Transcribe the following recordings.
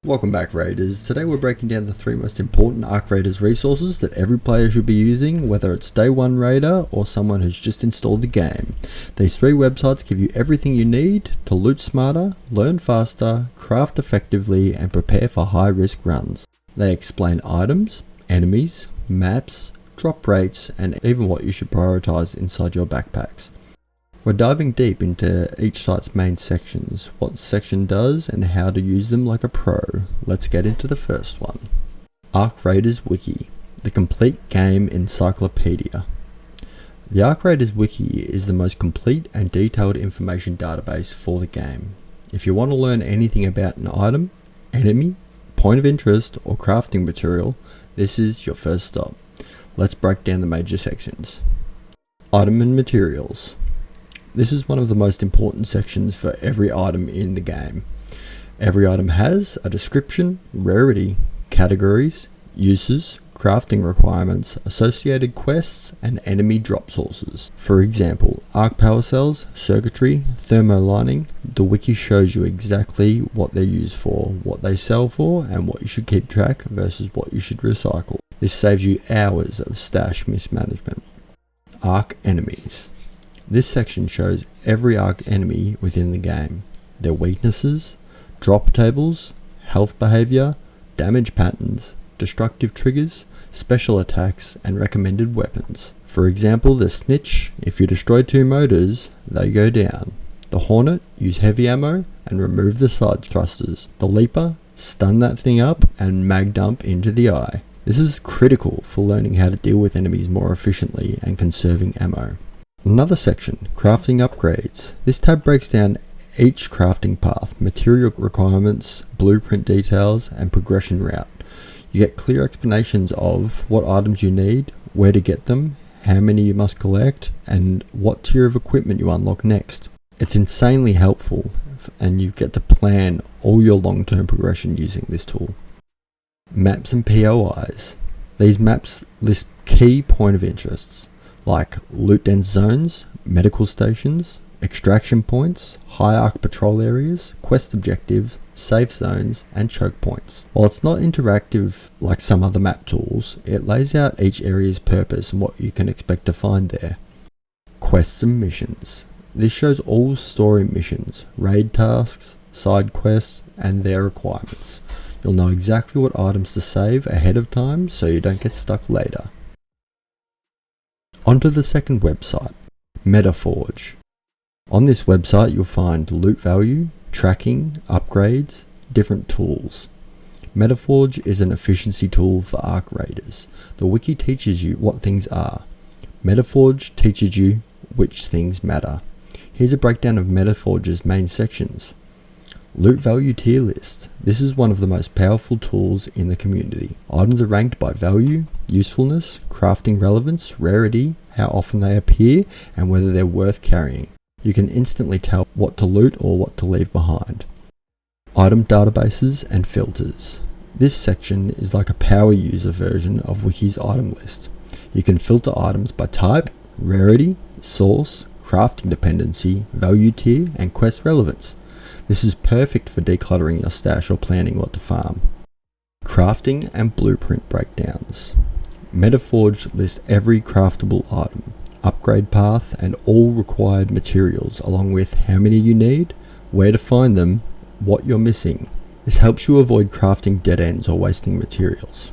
Welcome back, Raiders. Today we're breaking down the 3 most important Arc Raiders resources that every player should be using, whether it's day 1 raider or someone who's just installed the game. These 3 websites give you everything you need to loot smarter, learn faster, craft effectively, and prepare for high risk runs. They explain items, enemies, maps, drop rates, and even what you should prioritize inside your backpacks. We're diving deep into each site's main sections, what section does and how to use them like a pro. Let's get into the first one. Arc Raiders Wiki, the complete game encyclopedia. The Arc Raiders Wiki is the most complete and detailed information database for the game. If you want to learn anything about an item, enemy, point of interest, or crafting material, this is your first stop. Let's break down the major sections. Item and materials. This is one of the most important sections for every item in the game. Every item has a description, rarity, categories, uses, crafting requirements, associated quests, and enemy drop sources. For example, arc power cells, circuitry, thermolining. The wiki shows you exactly what they're used for, what they sell for, and what you should keep track versus what you should recycle. This saves you hours of stash mismanagement. Arc enemies. This section shows every arc enemy within the game, their weaknesses, drop tables, health behavior, damage patterns, destructive triggers, special attacks, and recommended weapons. For example, the Snitch, if you destroy 2 motors, they go down. The Hornet, use heavy ammo and remove the side thrusters. The Leaper, stun that thing up and mag dump into the eye. This is critical for learning how to deal with enemies more efficiently and conserving ammo. Another section, crafting upgrades. This tab breaks down each crafting path, material requirements, blueprint details, and progression route. You get clear explanations of what items you need, where to get them, how many you must collect, and what tier of equipment you unlock next. It's insanely helpful, and you get to plan all your long-term progression using this tool. Maps and POIs. These maps list key point of interests, like loot dense zones, medical stations, extraction points, high arc patrol areas, quest objectives, safe zones, and choke points. While it's not interactive like some other map tools, it lays out each area's purpose and what you can expect to find there. Quests and missions. This shows all story missions, raid tasks, side quests, and their requirements. You'll know exactly what items to save ahead of time so you don't get stuck later. Onto the second website, MetaForge. On this website you'll find loot value, tracking, upgrades, different tools. MetaForge is an efficiency tool for Arc Raiders. The wiki teaches you what things are. MetaForge teaches you which things matter. Here's a breakdown of MetaForge's main sections. Loot value tier list. This is one of the most powerful tools in the community. Items are ranked by value, usefulness, crafting relevance, rarity, how often they appear, and whether they're worth carrying. You can instantly tell what to loot or what to leave behind. Item databases and filters. This section is like a power user version of Wiki's item list. You can filter items by type, rarity, source, crafting dependency, value tier, and quest relevance. This is perfect for decluttering your stash or planning what to farm. Crafting and blueprint breakdowns. MetaForge lists every craftable item, upgrade path, and all required materials, along with how many you need, where to find them, what you're missing. This helps you avoid crafting dead ends or wasting materials.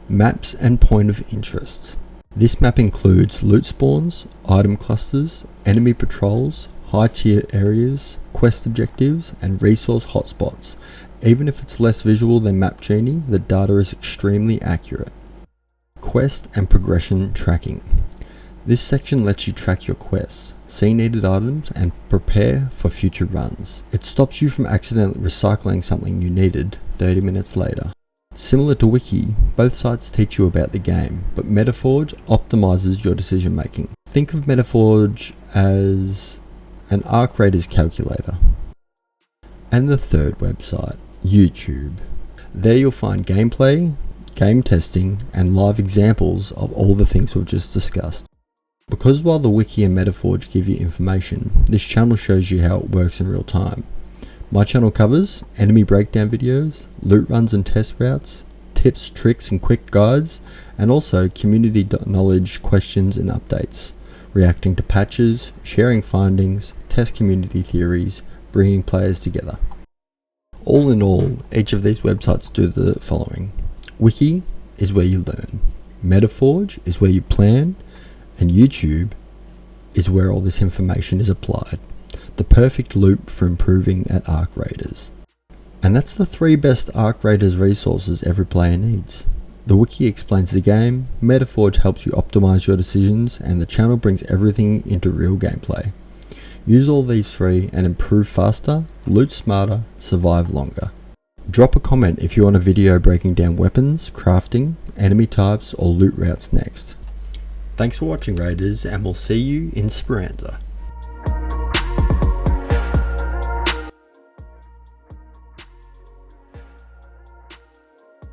Maps and point of interest. This map includes loot spawns, item clusters, enemy patrols, high tier areas, quest objectives, and resource hotspots. Even if it's less visual than Map Genie, the data is extremely accurate. Quest and progression tracking. This section lets you track your quests, see needed items, and prepare for future runs. It stops you from accidentally recycling something you needed 30 minutes later. Similar to Wiki, both sites teach you about the game, but MetaForge optimizes your decision making. Think of MetaForge as an Arc Raiders calculator. And the third website, YouTube. There you'll find gameplay, game testing, and live examples of all the things we've just discussed. Because while the Wiki and MetaForge give you information, this channel shows you how it works in real time. My channel covers enemy breakdown videos, loot runs and test routes, tips, tricks and quick guides, and also community knowledge questions and updates, reacting to patches, sharing findings, test community theories, bringing players together. All in all, each of these websites do the following. Wiki is where you learn, MetaForge is where you plan, and YouTube is where all this information is applied. The perfect loop for improving at Arc Raiders. And that's the 3 best Arc Raiders resources every player needs. The Wiki explains the game, MetaForge helps you optimize your decisions, and the channel brings everything into real gameplay. Use all these 3 and improve faster, loot smarter, survive longer. Drop a comment if you want a video breaking down weapons, crafting, enemy types, or loot routes next. Thanks for watching, Raiders, and we'll see you in Speranza.